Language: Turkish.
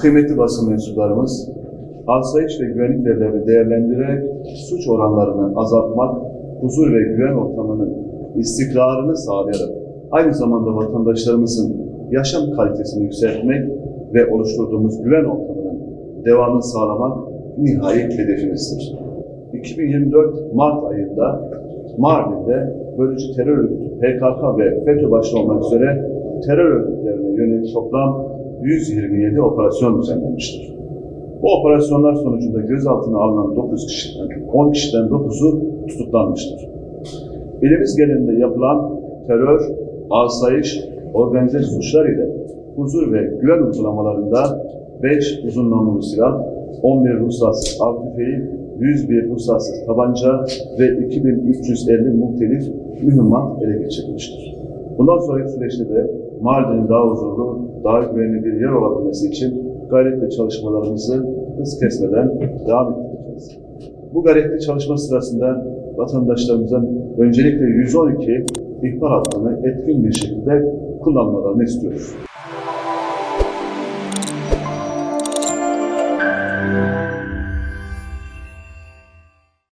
Kıymetli basın mensuplarımız, asayiş ve güvenlik verilerini değerlendirerek suç oranlarını azaltmak, huzur ve güven ortamının istikrarını sağlayarak aynı zamanda vatandaşlarımızın yaşam kalitesini yükseltmek ve oluşturduğumuz güven ortamının devamını sağlamak nihai hedefimizdir. 2024 Mart ayında Mardin'de bölücü terör örgütü PKK ve FETÖ başta olmak üzere terör örgütlerine yönelik toplam 127 operasyon düzenlenmiştir. Bu operasyonlar sonucunda gözaltına alınan 9 kişiden 10 kişiden 9'u tutuklanmıştır. İlimiz genelinde yapılan terör, asayiş, organize suçlar ile huzur ve güven uygulamalarında 5 uzun namlulu silah, 11 ruhsatsız av tüfeği, 101 ruhsatsız tabanca ve 2350 muhtelif mühimmat ele geçirilmiştir. Bundan sonraki süreçte de Mardin'in daha huzurlu, daha güvenli bir yer olabilmesi için gayretli çalışmalarımızı hız kesmeden devam ettireceğiz. Bu gayretli çalışma sırasında vatandaşlarımızın öncelikle 112 ihbar hattını etkin bir şekilde kullanmalarını istiyoruz.